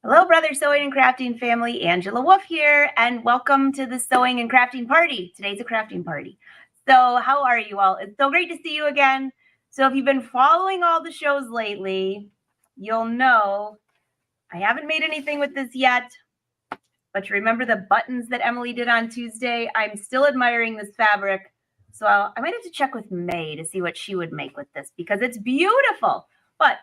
Hello, brother sewing and crafting family. Angela Wolf here, and welcome to the sewing and crafting party. Today's a crafting party. So, how are you all? It's so great to see you again. So, if you've been following all the shows lately, you'll know I haven't made anything with this yet. But you remember the buttons that Emily did on Tuesday? I'm still admiring this fabric. So, I might have to check with May to see what she would make with this because it's beautiful. But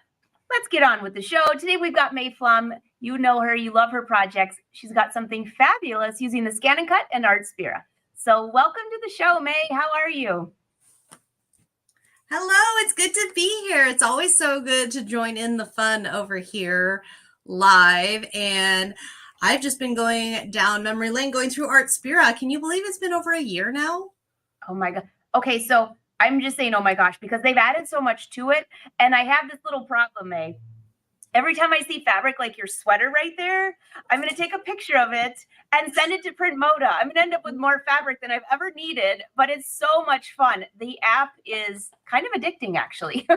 let's get on with the show. Today we've got May Flaum. You know her, you love her projects. She's got something fabulous using the ScanNCut and Artspira. So welcome to the show, May. How are you? Hello, it's good to be here. It's always so good to join in the fun over here live. And I've just been going down memory lane, going through Artspira. Can you believe it's been over a year now? Oh my God. Okay, so I'm just saying, oh my gosh, because they've added so much to it. And I have this little problem, May. Every time I see fabric like your sweater right there, I'm going to take a picture of it and send it to Print Moda. I'm going to end up with more fabric than I've ever needed, but it's so much fun. The app is kind of addicting, actually.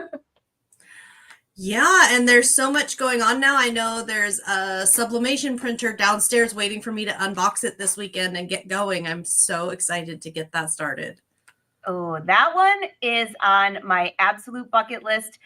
Yeah, and there's so much going on now. I know there's a sublimation printer downstairs waiting for me to unbox it this weekend and get going. I'm so excited to get that started. Oh, that one is on my absolute bucket list.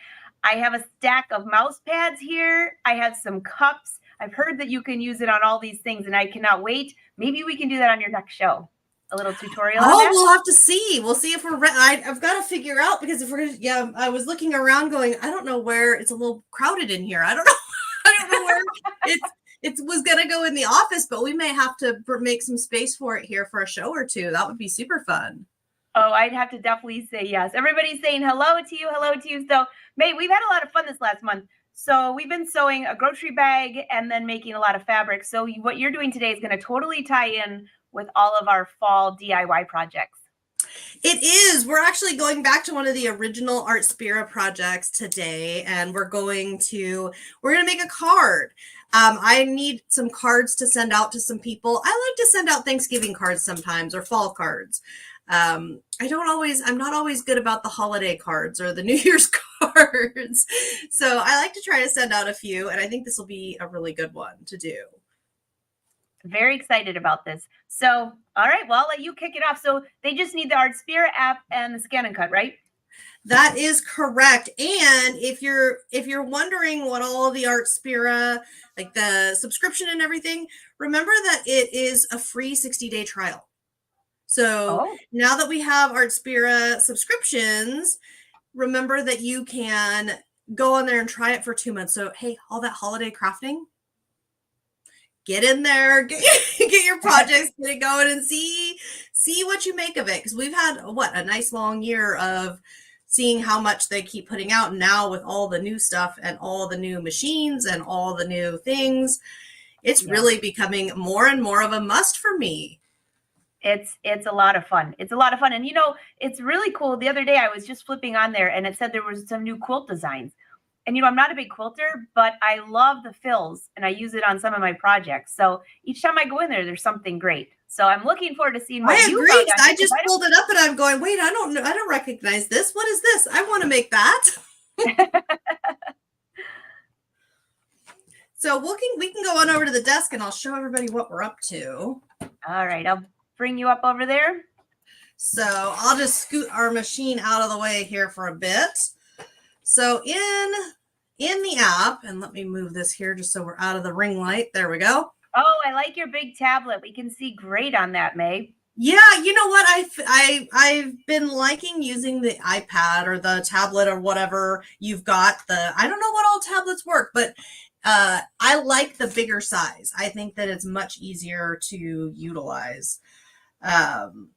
I have a stack of mouse pads here. I have some cups. I've heard that you can use it on all these things, and I cannot wait. Maybe we can do that on your next show. A little tutorial. Oh, we'll have to see. We'll see if we're I've got to figure out, because if we're I was looking around going, I don't know where. It's a little crowded in here. I don't know. I don't know where it was going to go in the office, but we may have to make some space for it here for a show or two. That would be super fun. Oh, I'd have to definitely say yes. Everybody's saying hello to you, hello to you. So, May, we've had a lot of fun this last month. So we've been sewing a grocery bag and then making a lot of fabric. So what you're doing today is going to totally tie in with all of our fall DIY projects. It is. We're actually going back to one of the original Artspira projects today, and we're going to make a card. I need some cards to send out to some people. I like to send out Thanksgiving cards sometimes, or fall cards. I'm not always good about the holiday cards or the New Year's cards. So I like to try to send out a few, and I think this will be a really good one to do. Very excited about this. So, all right, well, I'll let you kick it off. So they just need the Artspira app and the ScanNCut, right? That is correct. And if you're wondering what all the Artspira, like the subscription and everything, remember that it is a free 60-day trial. So now that we have Artspira subscriptions, remember that you can go on there and try it for 2 months. So, hey, all that holiday crafting, get in there, get your projects, get it going, and see what you make of it. Because we've had, a nice long year of seeing how much they keep putting out. Now with all the new stuff and all the new machines and all the new things, it's really becoming more and more of a must for me. It's a lot of fun. It's a lot of fun. And it's really cool. The other day I was just flipping on there and it said there was some new quilt designs. And I'm not a big quilter, but I love the fills and I use it on some of my projects. So each time I go in there, there's something great. So I'm looking forward to seeing what you agree. I just pulled it up and I'm going, wait, I don't recognize this. What is this? I want to make that. So we can go on over to the desk and I'll show everybody what we're up to. All right, I'll bring you up over there. So I'll just scoot our machine out of the way here for a bit. So in the app, and let me move this here just so we're out of the ring light. There we go. Oh, I like your big tablet. We can see great on that, May. Yeah, you know what? I've been liking using the iPad or the tablet or whatever you've got. I don't know what all tablets work, but I like the bigger size. I think that it's much easier to utilize. And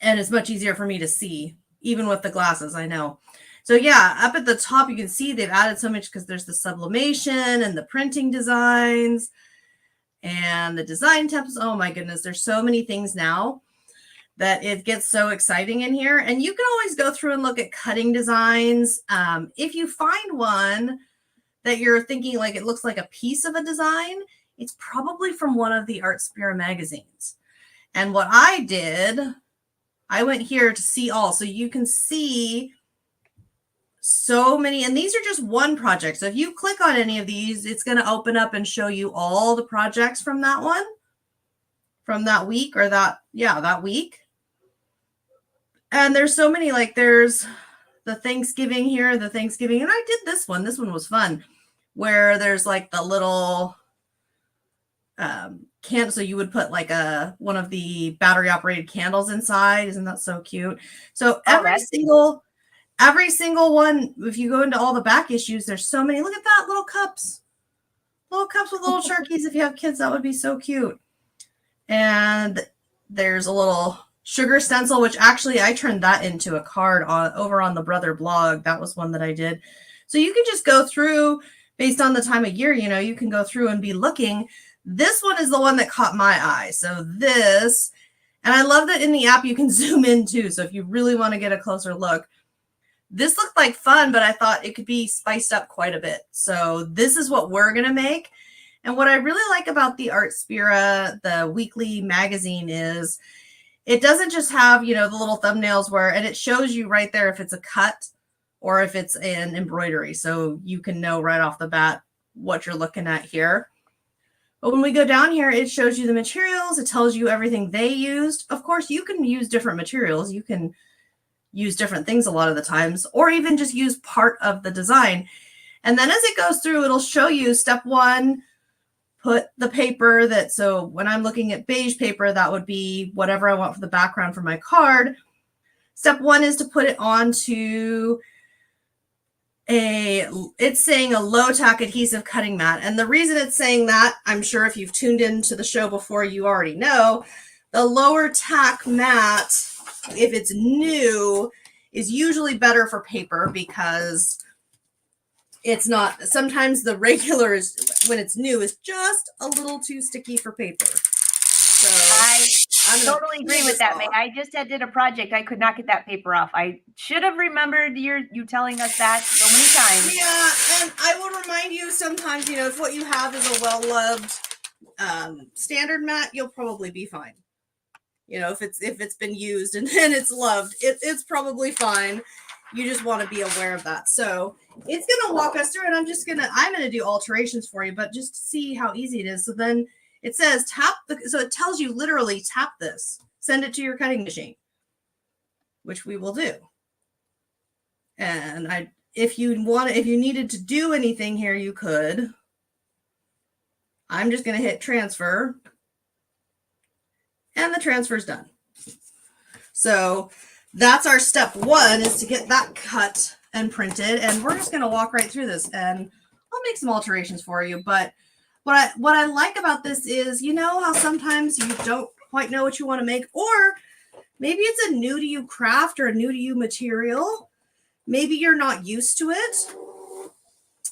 it's much easier for me to see, even with the glasses, I know. So yeah, up at the top, you can see they've added so much because there's the sublimation and the printing designs and the design tabs. Oh my goodness, there's so many things now that it gets so exciting in here. And you can always go through and look at cutting designs. If you find one that you're thinking like it looks like a piece of a design, it's probably from one of the Artspira magazines. And what I did, I went here to see all. So you can see so many, and these are just one project. So if you click on any of these, it's going to open up and show you all the projects from that one, from that week, or that week. And there's so many, like there's the Thanksgiving here, the Thanksgiving, and I did this one. This one was fun, where there's like the little candle. So you would put like one of the battery operated candles inside. Isn't that so cute? So every single one, if you go into all the back issues, there's so many. Look at that, little cups with little turkeys. If you have kids, that would be so cute. And there's a little sugar stencil, which actually I turned that into a card over on the Brother blog. That was one that I did. So you can just go through based on the time of year, you can go through and be looking. This one is the one that caught my eye. So this, and I love that in the app you can zoom in too. So if you really want to get a closer look, this looked like fun, but I thought it could be spiced up quite a bit. So this is what we're going to make. And what I really like about the Artspira, the weekly magazine, is it doesn't just have, the little thumbnails and it shows you right there if it's a cut or if it's an embroidery. So you can know right off the bat what you're looking at here. But when we go down here, it shows you the materials. It tells you everything they used. Of course, you can use different materials. You can use different things a lot of the times, or even just use part of the design. And then as it goes through, it'll show you step one, put the paper so when I'm looking at beige paper, that would be whatever I want for the background for my card. Step one is to put it onto it's saying a low tack adhesive cutting mat. And the reason it's saying that, I'm sure if you've tuned into the show before, you already know, the lower tack mat, if it's new, is usually better for paper because it's not, sometimes the regular is, when it's new, is just a little too sticky for paper. So I totally agree with that, May. I just did a project. I could not get that paper off. I should have remembered you telling us that so many times. Yeah, and I will remind you sometimes, if what you have is a well-loved standard mat, you'll probably be fine. If it's been used and it's loved, it's probably fine. You just want to be aware of that. So it's going to walk us through, and I'm going to do alterations for you, but just to see how easy it is. So then it says so it tells you literally tap this, send it to your cutting machine, which we will do. And if you needed to do anything here, you could. I'm just going to hit transfer, and the transfer's done. So that's our step one, is to get that cut and printed. And we're just going to walk right through this, and I'll make some alterations for you. But what I like about this is, how sometimes you don't quite know what you want to make, or maybe it's a new to you craft or a new to you material. Maybe you're not used to it.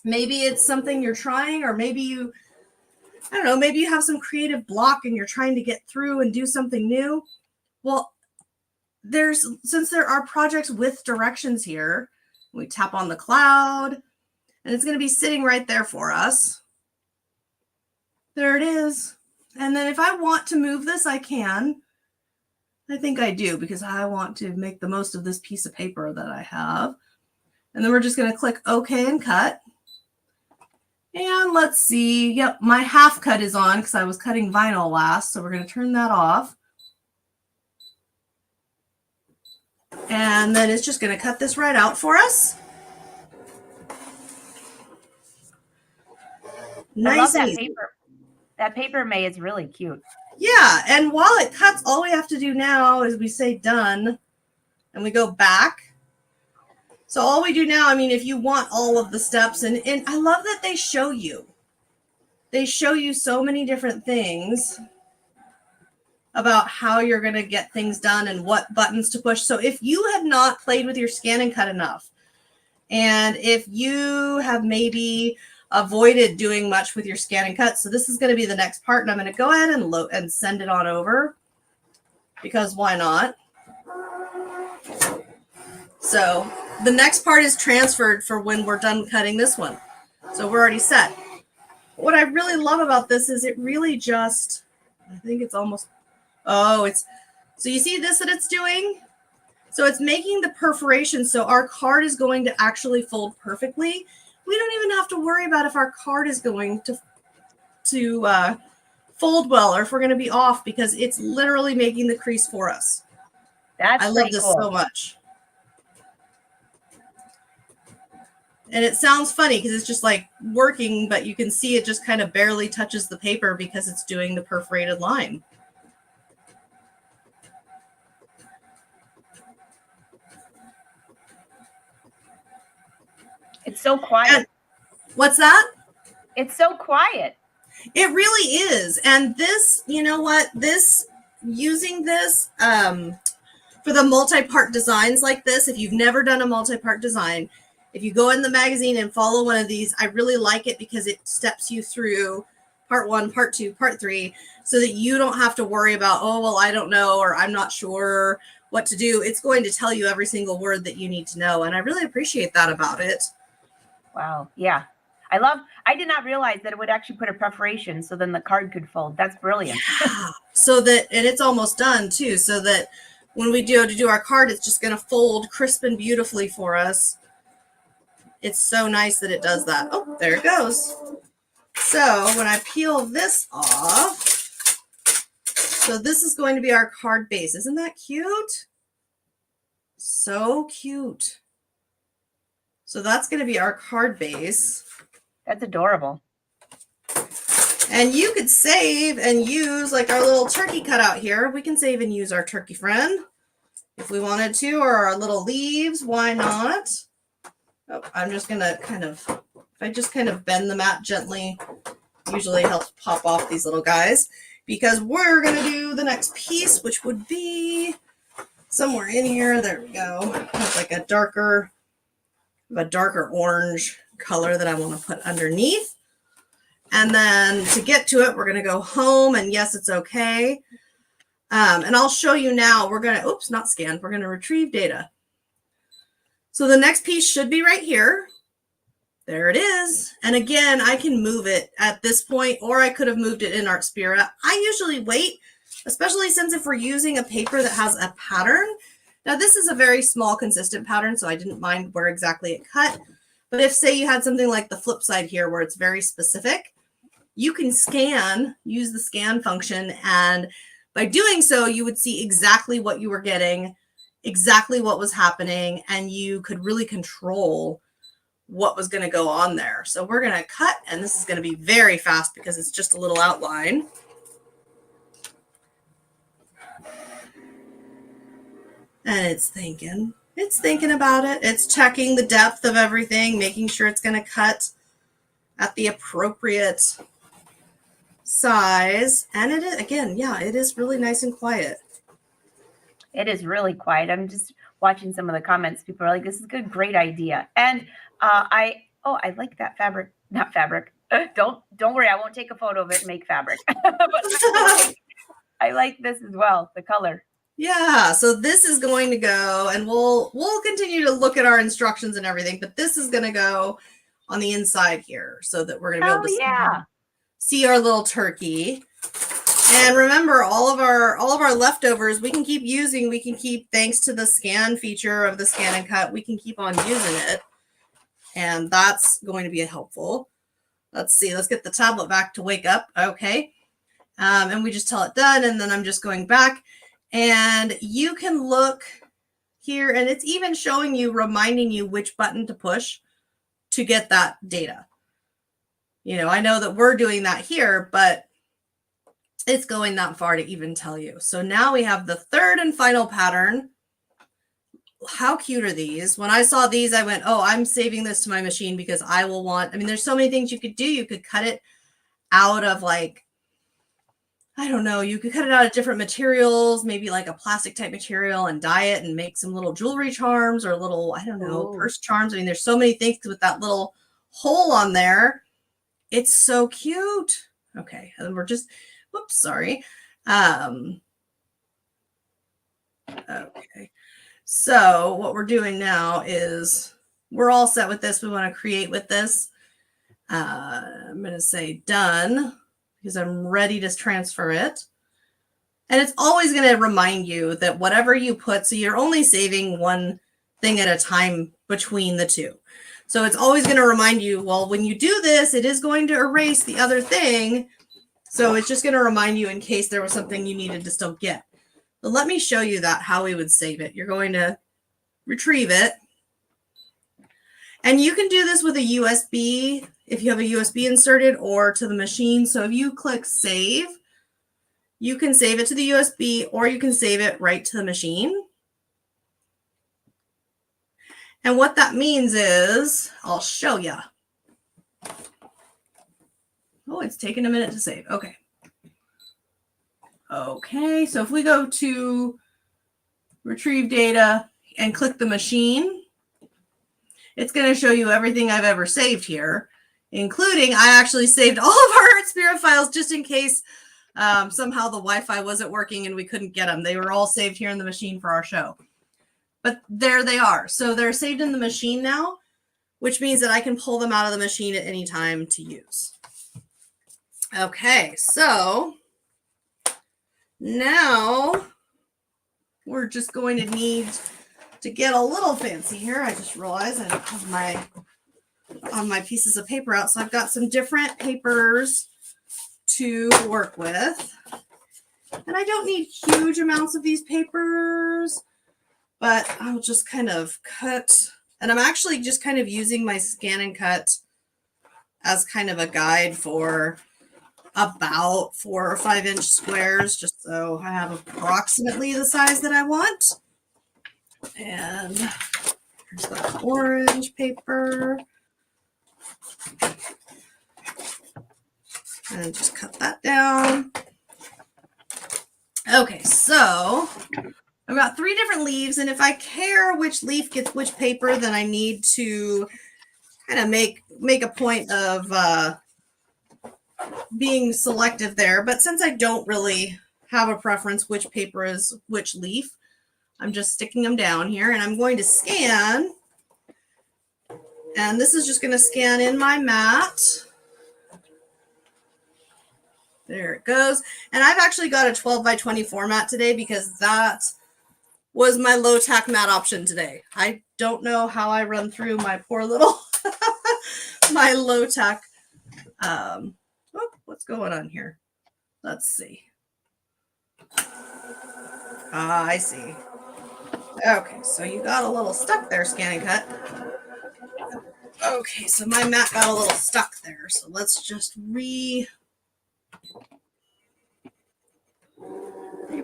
Maybe it's something you're trying, or maybe you have some creative block and you're trying to get through and do something new. Well, since there are projects with directions here, we tap on the cloud and it's going to be sitting right there for us. There it is. And then if I want to move this, I can. I think I do, because I want to make the most of this piece of paper that I have. And then we're just going to click OK and cut. And let's see. Yep, my half cut is on because I was cutting vinyl last. So we're going to turn that off. And then it's just going to cut this right out for us. Nice. I love that paper. That paper, May, is really cute. Yeah, and while it cuts, all we have to do now is we say done, and we go back. So all we do now, if you want all of the steps, and I love that they show you. They show you so many different things about how you're going to get things done and what buttons to push. So if you have not played with your ScanNCut enough, and if you have maybe avoided doing much with your ScanNCut, so this is going to be the next part, and I'm going to go ahead and send it on over, because why not? So the next part is transferred for when we're done cutting this one. So we're already set. What I really love about this is it really just, I think it's almost, so you see this that it's doing? So it's making the perforation so our card is going to actually fold perfectly. We don't even have to worry about if our card is going to fold well or if we're going to be off, because it's literally making the crease for us. That's I love pretty this cool. so much. And it sounds funny because it's just like working, but you can see it just kind of barely touches the paper because it's doing the perforated line. It's so quiet. And what's that? It's so quiet. It really is. And this, you know what? Using this for the multi-part designs like this, if you've never done a multi-part design, if you go in the magazine and follow one of these, I really like it because it steps you through part 1, part 2, part 3, so that you don't have to worry about, oh, well, I don't know, or I'm not sure what to do. It's going to tell you every single word that you need to know. And I really appreciate that about it. Wow. Yeah. I did not realize that it would actually put a perforation so then the card could fold. That's brilliant. Yeah. So that, and it's almost done too, so that when we do our card, it's just going to fold crisp and beautifully for us. It's so nice that it does that. Oh, there it goes. So when I peel this off, so this is going to be our card base. Isn't that cute? So cute. So that's going to be our card base. That's adorable. And you could save and use like our little turkey cutout here. We can save and use our turkey friend if we wanted to, or our little leaves. Why not? Oh, I'm just going to if I just kind of bend the mat gently, usually helps pop off these little guys, because we're going to do the next piece, which would be somewhere in here. There we go. It's like a darker orange color that I want to put underneath. And then to get to it, we're going to go home, and yes, it's okay. And I'll show you now. We're going to, oops, not scan. We're going to retrieve data. So the next piece should be right here. There it is. And again, I can move it at this point, or I could have moved it in Artspira. I usually wait, especially since if we're using a paper that has a pattern. Now this is a very small, consistent pattern, so I didn't mind where exactly it cut. But if, say, you had something like the flip side here where it's very specific, you can use the scan function, and by doing so, you would see exactly what you were getting, exactly what was happening, and you could really control what was going to go on there. So we're going to cut, and this is going to be very fast because it's just a little outline. And it's thinking about it. It's checking the depth of everything, making sure it's going to cut at the appropriate size. And it is, again, yeah, it is really nice and quiet. It is really quiet. I'm just watching some of the comments. People are like, this is a good, great idea. And I like that fabric, not fabric. Don't worry, I won't take a photo of it and make fabric. But I like this as well, the color. Yeah, so this is going to go, and we'll continue to look at our instructions and everything, but this is going to go on the inside here so that we're going to be able to see our little turkey. And remember, all of our leftovers, we can keep using. We can keep, thanks to the scan feature of the ScanNCut, we can keep on using it. And that's going to be helpful. Let's see. Let's get the tablet back to wake up. Okay. And we just tell it done. And then I'm just going back. And you can look here, and it's even showing you, reminding you which button to push to get that data. You know, I know that we're doing that here, but it's going that far to even tell you. So now we have the third and final pattern. How cute are these? When I saw these, I went, oh, I'm saving this to my machine because I will want, I mean, there's so many things you could do. You could cut it out of, like, I don't know, you could cut it out of different materials, maybe like a plastic type material, and dye it and make some little jewelry charms or little, I don't know, purse charms. I mean, there's so many things with that little hole on there. It's so cute. Okay. And we're just, whoops, sorry. Okay. So what we're doing now is we're all set with this. We want to create with this. I'm going to say done, because I'm ready to transfer it. And it's always going to remind you that whatever you put, so you're only saving one thing at a time between the two. So it's always going to remind you, well, when you do this, it is going to erase the other thing. So it's just going to remind you in case there was something you needed to still get. But let me show you that, how we would save it. You're going to retrieve it. And you can do this with a USB, if you have a USB inserted, or to the machine. So if you click save, you can save it to the USB, or you can save it right to the machine. And what that means is, I'll show you. Oh, it's taking a minute to save. Okay. Okay, so if we go to retrieve data and click the machine, it's going to show you everything I've ever saved here, including I actually saved all of our Artspira files just in case somehow the Wi-Fi wasn't working and we couldn't get them. They were all saved here in the machine for our show. But there they are. So they're saved in the machine now, which means that I can pull them out of the machine at any time to use. Okay, so now we're just going to need to get a little fancy here. I just realized I don't have my pieces of paper out. So I've got some different papers to work with. And I don't need huge amounts of these papers, but I'll just kind of cut. And I'm actually just kind of using my ScanNCut as kind of a guide for about 4 or 5 inch squares, just so I have approximately the size that I want. And here's the orange paper. And just cut that down. Okay, so I've got 3 different leaves, and if I care which leaf gets which paper, then I need to kind of make a point of being selective there. But since I don't really have a preference which paper is which leaf, I'm just sticking them down here, and I'm going to scan. And this is just going to scan in my mat. There it goes. And I've actually got a 12 by 20 format today because that was my low tack mat option today. I don't know how I run through my poor little my low tack. What's going on here? Let's see. I see. Okay, so you got a little stuck there, ScanNCut. Okay, so my mat got a little stuck there. So let's just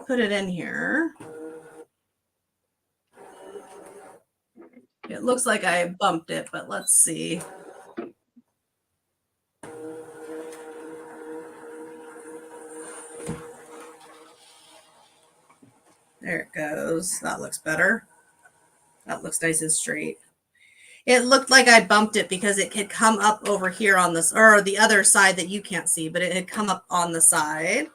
put it in here. It looks like I bumped it, but let's see. There it goes. That looks better. That looks nice and straight. It looked like I bumped it because it had come up over here on this, or the other side that you can't see, but it had come up on the side.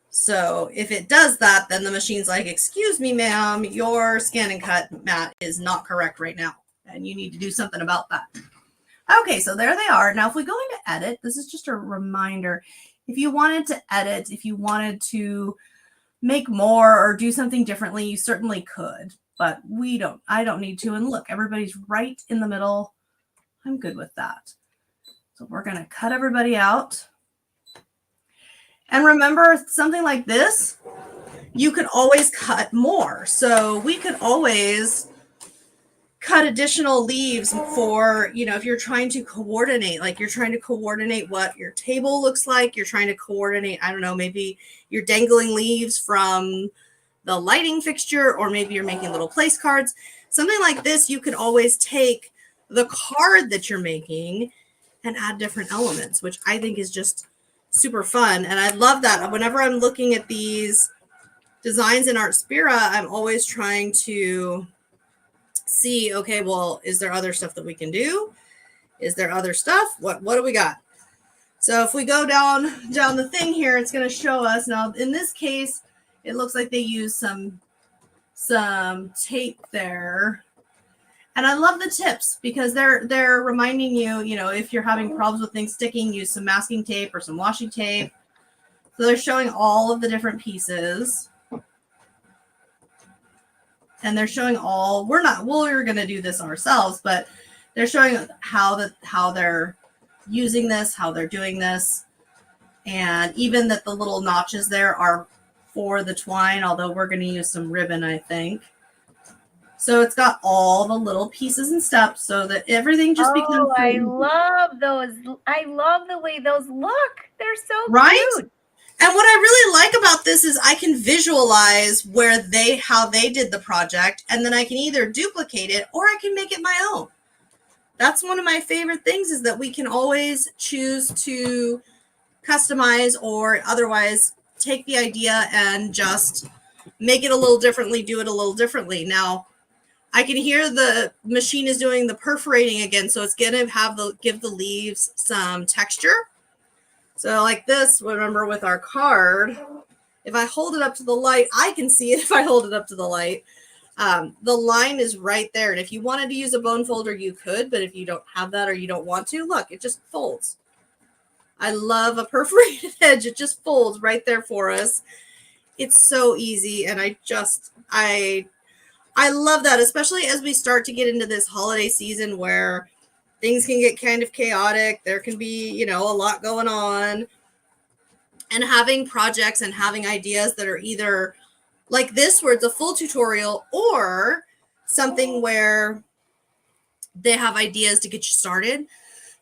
So if it does that, then the machine's like, excuse me, ma'am, your ScanNCut mat is not correct right now, and you need to do something about that. Okay, so there they are. Now, if we go into edit, this is just a reminder. If you wanted to edit, if you wanted to make more or do something differently, you certainly could, but I don't need to. And look, everybody's right in the middle. I'm good with that. So we're going to cut everybody out. And remember, something like this, you could always cut more. So we could always cut additional leaves for, if you're trying to coordinate, like you're trying to coordinate what your table looks like, you're trying to coordinate, I don't know, maybe you're dangling leaves from the lighting fixture, or maybe you're making little place cards. Something like this, you could always take the card that you're making and add different elements, which I think is just super fun. And I love that. Whenever I'm looking at these designs in Artspira, I'm always trying to see, okay, well, is there other stuff that we can do? Is there other stuff? What do we got? So if we go down the thing here, it's going to show us. Now, in this case, it looks like they use some tape there. And I love the tips because they're reminding you, if you're having problems with things sticking, use some masking tape or some washi tape. So they're showing all of the different pieces. And they're showing all, we're going to do this ourselves, but they're showing how they're using this, how they're doing this. And even that the little notches there are for the twine, although we're going to use some ribbon, I think. So it's got all the little pieces and steps so that everything just becomes. Oh, I love those. I love the way those look. They're so cute. And what I really like about this is I can visualize how they did the project, and then I can either duplicate it or I can make it my own. That's one of my favorite things, is that we can always choose to customize or otherwise take the idea and just make it a little differently, do it a little differently. Now, I can hear the machine is doing the perforating again, so it's going to give the leaves some texture. So like this, remember with our card, if I hold it up to the light, I can see it if I hold it up to the light. The line is right there. And if you wanted to use a bone folder, you could, but if you don't have that or you don't want to, look, it just folds. I love a perforated edge. It just folds right there for us. It's so easy. And I love that, especially as we start to get into this holiday season where things can get kind of chaotic. There can be, a lot going on. And having projects and having ideas that are either like this, where it's a full tutorial, or something where they have ideas to get you started.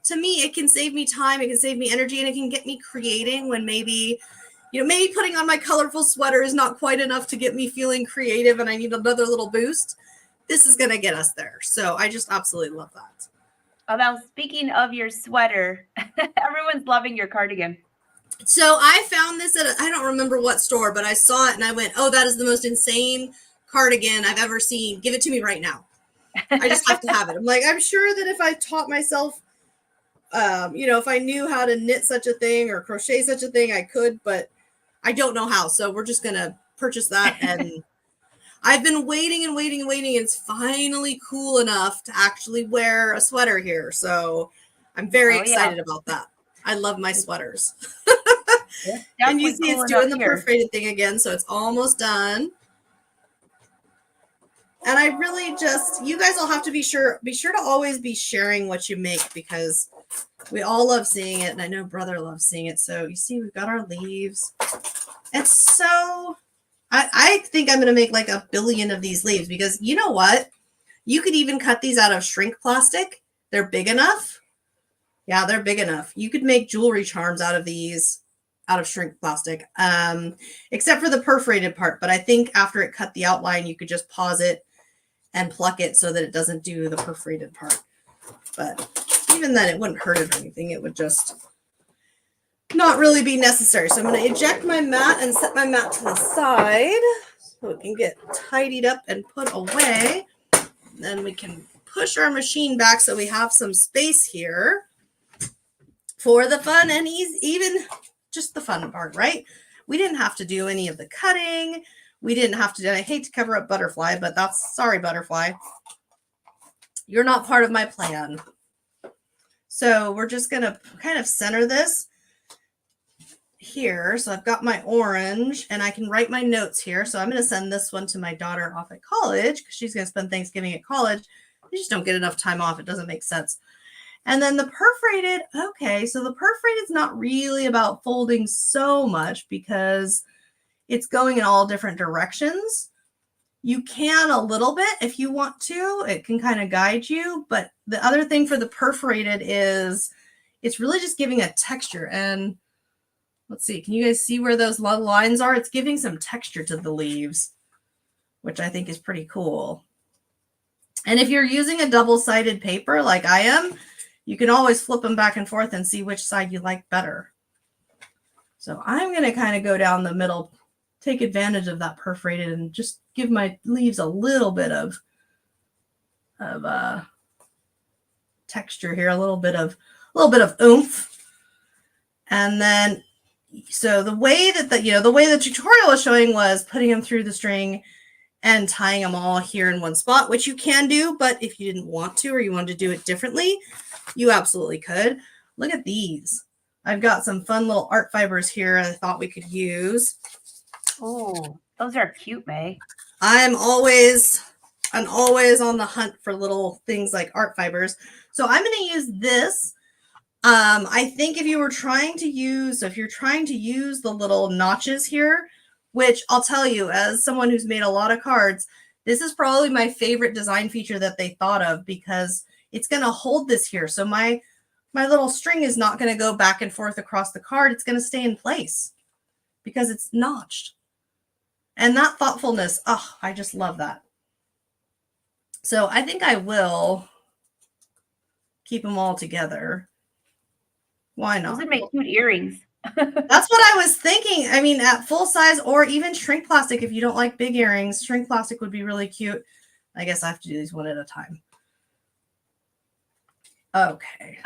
To me, it can save me time, it can save me energy, and it can get me creating when maybe putting on my colorful sweater is not quite enough to get me feeling creative and I need another little boost. This is going to get us there. So I just absolutely love that. Now, speaking of your sweater, everyone's loving your cardigan. So I found this at I don't remember what store, but I saw it and I went, oh, that is the most insane cardigan I've ever seen. Give it to me right now. I just have to have it. I'm like, I'm sure that if I taught myself, if I knew how to knit such a thing or crochet such a thing, I could, but I don't know how. So we're just going to purchase that. And I've been waiting and waiting and waiting. It's finally cool enough to actually wear a sweater here. So I'm very excited about that. I love my sweaters. And you see it's doing the perforated thing again. So it's almost done. And I really you guys all have to be sure to always be sharing what you make, because we all love seeing it. And I know brother loves seeing it. So you see, we've got our leaves. It's so, I think I'm going to make like 1 billion of these leaves, because you know what? You could even cut these out of shrink plastic. They're big enough. Yeah, they're big enough. You could make jewelry charms out of these, out of shrink plastic, except for the perforated part. But I think after it cut the outline, you could just pause it and pluck it so that it doesn't do the perforated part. But even then, it wouldn't hurt it or anything. It would just not really be necessary. So I'm going to eject my mat and set my mat to the side so it can get tidied up and put away. Then we can push our machine back so we have some space here for the fun and even just the fun part, right? We didn't have to do any of the cutting. We didn't have to, I hate to cover up Butterfly, but sorry, Butterfly. You're not part of my plan. So we're just going to kind of center this here. So I've got my orange and I can write my notes here. So I'm going to send this one to my daughter off at college because she's going to spend Thanksgiving at college. You just don't get enough time off. It doesn't make sense. And then the perforated, okay, so the perforated is not really about folding so much because it's going in all different directions. You can a little bit if you want to. It can kind of guide you. But the other thing for the perforated is it's really just giving a texture. And let's see, can you guys see where those lines are? It's giving some texture to the leaves, which I think is pretty cool. And if you're using a double-sided paper like I am, you can always flip them back and forth and see which side you like better. So I'm going to kind of go down the middle, take advantage of that perforated and just give my leaves a little bit of texture here, a little bit of oomph. And then, so the way that the way the tutorial was showing was putting them through the string and tying them all here in one spot, which you can do, but if you didn't want to or you wanted to do it differently, you absolutely could. Look at these. I've got some fun little art fibers here I thought we could use. Oh, those are cute, May. I'm always on the hunt for little things like art fibers. So I'm going to use this. I think if you're trying to use the little notches here, which I'll tell you, as someone who's made a lot of cards, this is probably my favorite design feature that they thought of, because it's going to hold this here. So my little string is not going to go back and forth across the card. It's going to stay in place because it's notched. And that thoughtfulness, oh, I just love that. So I think I will keep them all together. Why not? Those would make cute earrings. That's what I was thinking. I mean, at full size or even shrink plastic, if you don't like big earrings, shrink plastic would be really cute. I guess I have to do these one at a time. Okay.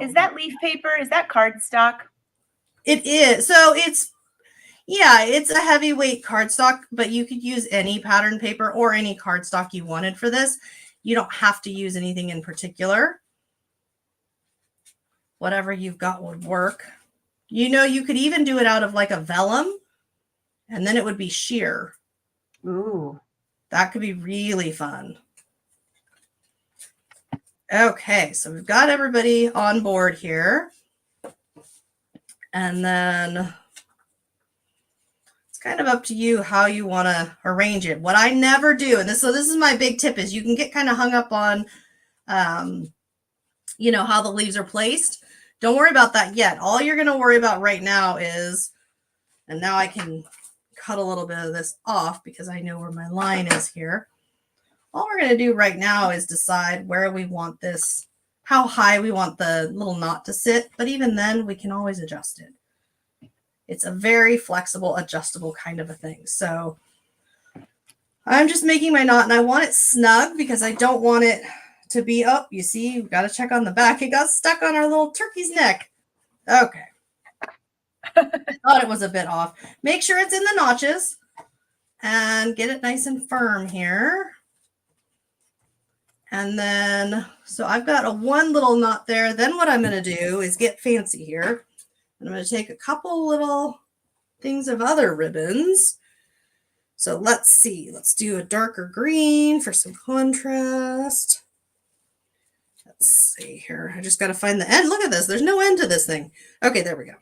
Is that leaf paper? Is that cardstock? It is. So it's a heavyweight cardstock, but you could use any pattern paper or any cardstock you wanted for this. You don't have to use anything in particular. Whatever you've got would work. You know, you could even do it out of like a vellum, and then it would be sheer. Ooh. That could be really fun. Okay, so we've got everybody on board here. And then it's kind of up to you how you want to arrange it. What I never do, and this is my big tip, is you can get kind of hung up on, you know, how the leaves are placed. Don't worry about that yet. All you're going to worry about right now is, and now I can cut a little bit of this off because I know where my line is here. All we're going to do right now is decide where we want this, how high we want the little knot to sit. But even then, we can always adjust it. It's a very flexible, adjustable kind of a thing. So I'm just making my knot, and I want it snug because I don't want it to be up. You see, we've got to check on the back. It got stuck on our little turkey's neck. Okay. I thought it was a bit off. Make sure it's in the notches and get it nice and firm here. And then, so I've got one little knot there. Then what I'm going to do is get fancy here. And I'm going to take a couple little things of other ribbons. So let's see. Let's do a darker green for some contrast. Let's see here. I just got to find the end. Look at this. There's no end to this thing. Okay, there we go.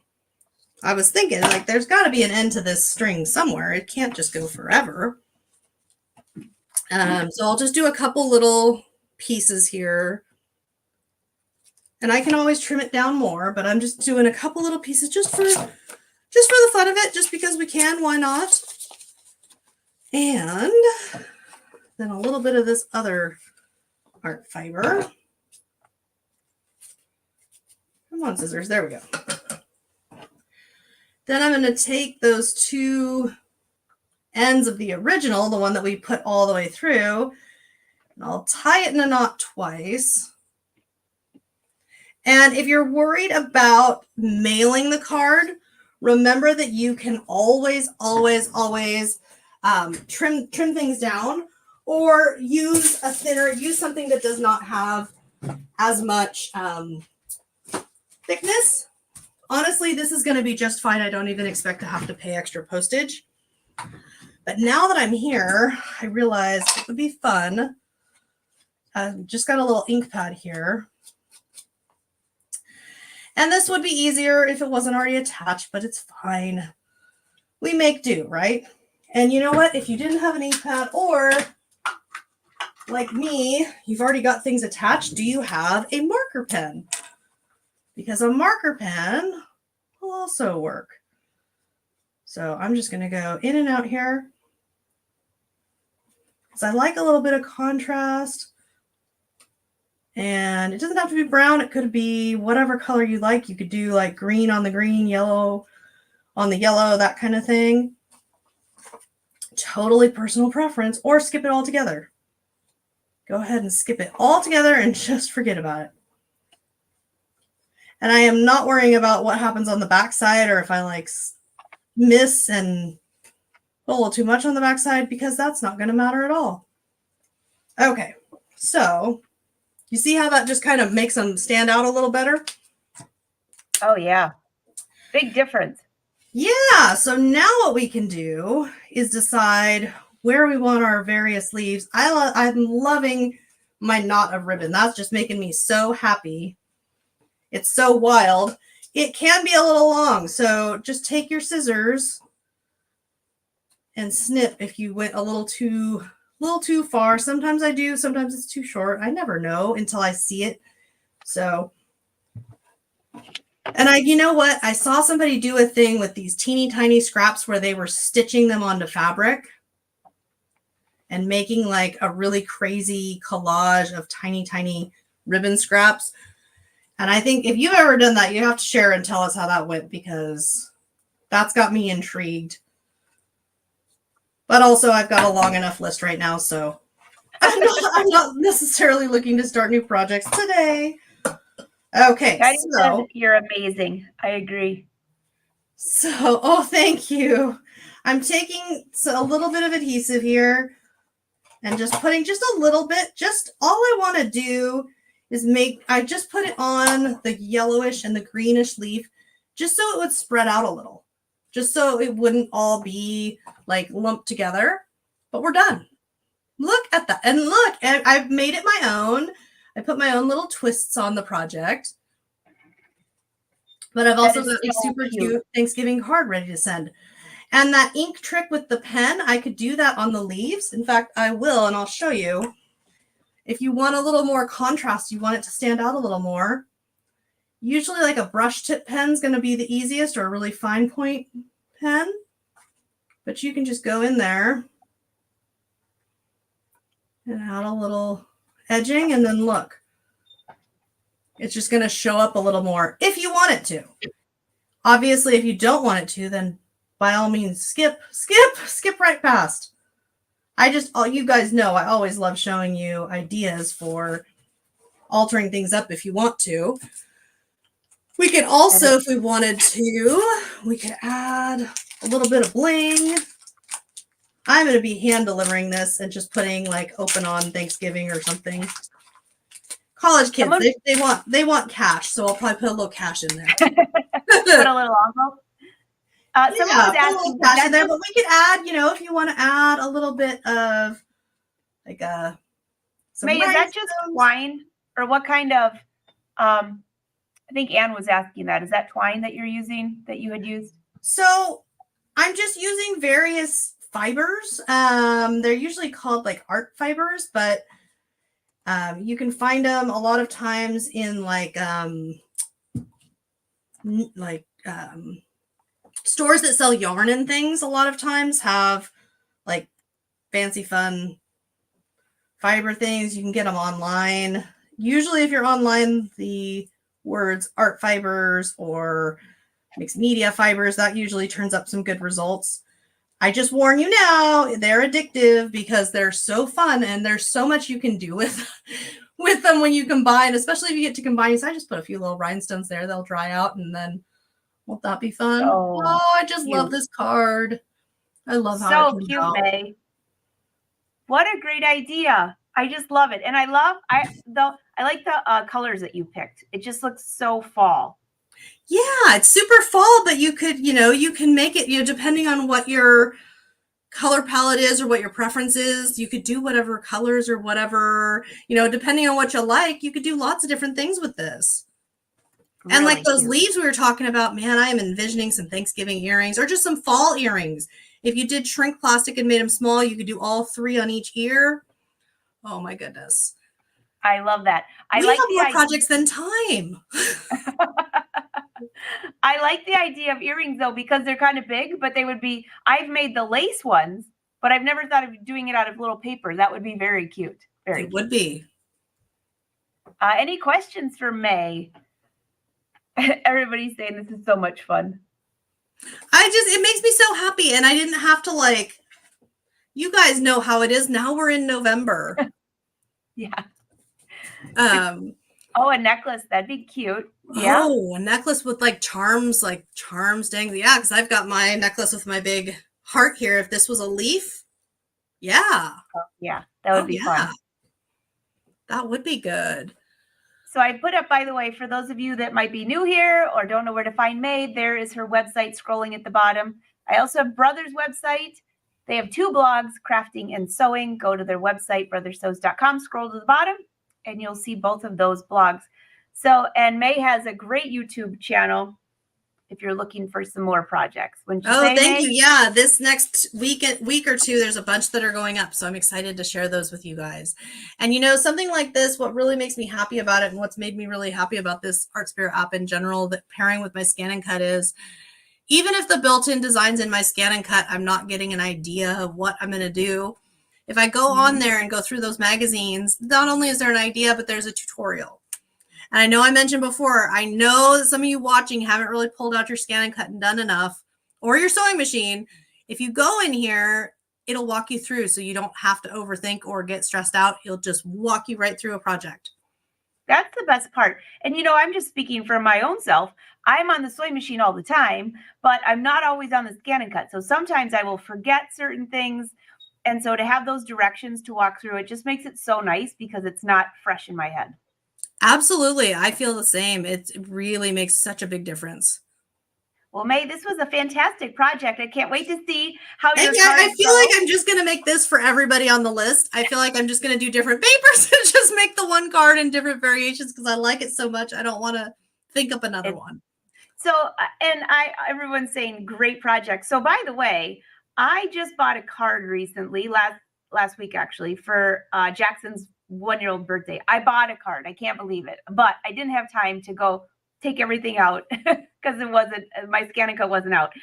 I was thinking, like, there's got to be an end to this string somewhere. It can't just go forever. So I'll just do a couple little pieces here. And I can always trim it down more, but I'm just doing a couple little pieces just for the fun of it, just because we can. Why not? And then a little bit of this other art fiber. Come on, scissors. There we go. Then I'm going to take those two ends of the original, the one that we put all the way through, and I'll tie it in a knot twice. And if you're worried about mailing the card, remember that you can always trim things down, or use something that does not have as much thickness. Honestly, this is going to be just fine. I don't even expect to have to pay extra postage. But now that I'm here, I realized it would be fun. I've just got a little ink pad here. And this would be easier if it wasn't already attached, but it's fine. We make do, right? And you know what? If you didn't have an ink pad, or like me, you've already got things attached, do you have a marker pen? Because a marker pen will also work. So I'm just going to go in and out here, because I like a little bit of contrast. And it doesn't have to be brown. It could be whatever color you like. You could do like green on the green, yellow on the yellow, that kind of thing. Totally personal preference, or skip it all together. Go ahead and skip it all together and just forget about it. And I am not worrying about what happens on the backside, or if I like miss and put a little too much on the backside, because that's not going to matter at all. Okay, so you see how that just kind of makes them stand out a little better? Oh, yeah. Big difference. Yeah, so now what we can do is decide where we want our various leaves. I'm loving my knot of ribbon. That's just making me so happy. It's so wild. It can be a little long, so just take your scissors and snip if you went a little too far. Sometimes I do, sometimes it's too short. I never know until I see it. So, and you know what? I saw somebody do a thing with these teeny tiny scraps where they were stitching them onto fabric and making like a really crazy collage of tiny, tiny ribbon scraps. And I think if you've ever done that, you have to share and tell us how that went, because that's got me intrigued. But also I've got a long enough list right now, so I'm not necessarily looking to start new projects today. Okay, Patty so says you're amazing. I agree. So, oh, thank you. I'm taking a little bit of adhesive here and just putting just a little bit. Just all I want to do is I just put it on the yellowish and the greenish leaf just so it would spread out a little, just so it wouldn't all be like lumped together. But we're done. Look at that. And look, I've made it my own. I put my own little twists on the project. But I've also got a super cute Thanksgiving card ready to send. And that ink trick with the pen, I could do that on the leaves. In fact, I will, and I'll show you. If you want a little more contrast, you want it to stand out a little more. Usually like a brush tip pen is going to be the easiest, or a really fine point pen. But you can just go in there and add a little edging, and then look. It's just going to show up a little more if you want it to. Obviously, if you don't want it to, then by all means, skip right past. You guys know I always love showing you ideas for altering things up if you want to. We could also, if we wanted to, we could add a little bit of bling. I'm going to be hand delivering this and just putting like open on Thanksgiving or something. College kids, they want cash, so I'll probably put a little cash in there. Put a little envelope. Someone was asking, cash in there, but we could add, if you want to add a little bit of like May, is that just twine, or what kind of? I think Anne was asking that. Is that twine that you're using, that you had used? So I'm just using various fibers. They're usually called like art fibers, but you can find them a lot of times in stores that sell yarn and things. A lot of times have like fancy fun fiber things. You can get them online. Usually if you're online, the words art fibers or mixed media fibers, that usually turns up some good results. I just warn you now, they're addictive because they're so fun, and there's so much you can do with them when you combine, especially if you get to combine. So I just put a few little rhinestones there. They'll dry out, and then won't that be fun? Oh, I just love this card. I love how so cute, May. What a great idea. I just love it. And I like the colors that you picked. It just looks so fall. Yeah, it's super fall, but you could, you can make it, depending on what your color palette is or what your preference is, you could do whatever colors or whatever, depending on what you like, you could do lots of different things with this. Really and like those leaves we were talking about, man, I am envisioning some Thanksgiving earrings or just some fall earrings. If you did shrink plastic and made them small, you could do all 3 on each ear. Oh my goodness. I love that. We have more projects than time. I like the idea of earrings though, because they're kind of big, but I've made the lace ones, but I've never thought of doing it out of little paper. That would be very cute. Very cute. Would be. Any questions for May? Everybody's saying this is so much fun. It makes me so happy. And I didn't have to you guys know how it is. Now we're in November. Yeah. Oh, a necklace. That'd be cute. Yeah. Oh, a necklace with charms dangling. Yeah, because I've got my necklace with my big heart here. If this was a leaf, yeah. Oh, yeah, that would be fun. That would be good. So I put up, by the way, for those of you that might be new here or don't know where to find May, there is her website scrolling at the bottom. I also have Brothers' website. They have 2 blogs, crafting and sewing. Go to their website, brothersews.com, scroll to the bottom, and you'll see both of those blogs. So, and May has a great YouTube channel if you're looking for some more projects. Wouldn't you say, thank May? you. Yeah, this next week or two, there's a bunch that are going up. So I'm excited to share those with you guys. And something like this, what really makes me happy about it and what's made me really happy about this Artspira app in general, that pairing with my ScanNCut is, even if the built-in designs in my ScanNCut, I'm not getting an idea of what I'm going to do. If I go on there and go through those magazines, not only is there an idea, but there's a tutorial. And I know I mentioned before, I know that some of you watching haven't really pulled out your ScanNCut and done enough, or your sewing machine. If you go in here, it'll walk you through, so you don't have to overthink or get stressed out. It'll just walk you right through a project. That's the best part. And I'm just speaking for my own self. I'm on the sewing machine all the time, but I'm not always on the ScanNCut. So sometimes I will forget certain things. And so to have those directions to walk through, it just makes it so nice because it's not fresh in my head. Absolutely. I feel the same. It really makes such a big difference. Well, May, this was a fantastic project. I can't wait to see how your I feel like I'm just going to make this for everybody on the list. I feel like I'm just going to do different papers and just make the one card in different variations because I like it so much. I don't want to think up another one. So, and everyone's saying great project. So by the way, I just bought a card recently, last week actually, for Jackson's 1-year-old birthday. I bought a card. I can't believe it, but I didn't have time to go take everything out because my ScanNCut wasn't out.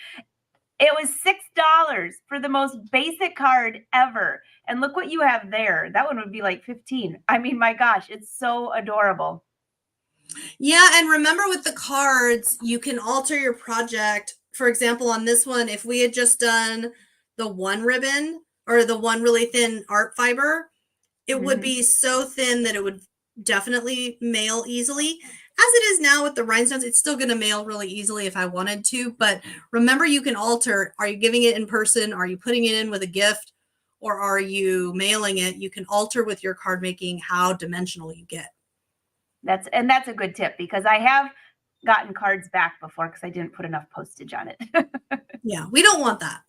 It was $6 for the most basic card ever. And look what you have there. That one would be like 15. I mean, my gosh, it's so adorable. Yeah, and remember with the cards, you can alter your project. For example, on this one, if we had just done the one ribbon or the one really thin art fiber, it would be so thin that it would definitely mail easily. As it is now with the rhinestones, it's still going to mail really easily if I wanted to. But remember, you can alter. Are you giving it in person? Are you putting it in with a gift? Or are you mailing it? You can alter with your card making how dimensional you get. That's a good tip because I have gotten cards back before because I didn't put enough postage on it. Yeah, we don't want that.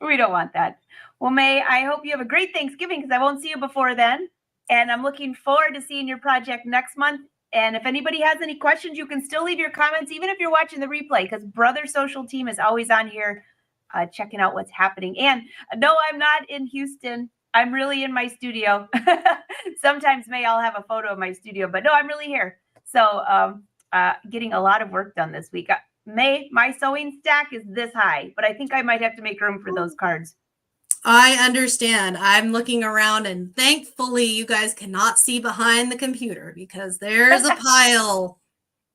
We don't want that. Well, May, I hope you have a great Thanksgiving because I won't see you before then. And I'm looking forward to seeing your project next month. And if anybody has any questions, you can still leave your comments, even if you're watching the replay, because Brother Social Team is always on here checking out what's happening. And no, I'm not in Houston. I'm really in my studio. Sometimes, May, I'll have a photo of my studio, but no, I'm really here. So getting a lot of work done this week. May, my sewing stack is this high, but I think I might have to make room for those cards. I understand. I'm looking around and thankfully you guys cannot see behind the computer because there's a pile.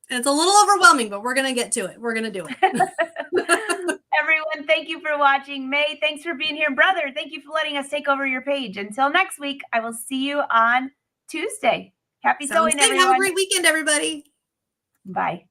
And it's a little overwhelming, but we're going to get to it. We're going to do it. Everyone, thank you for watching. May, thanks for being here. Brother, thank you for letting us take over your page. Until next week, I will see you on Tuesday. Happy sewing, everyone. Have a great weekend, everybody. Bye.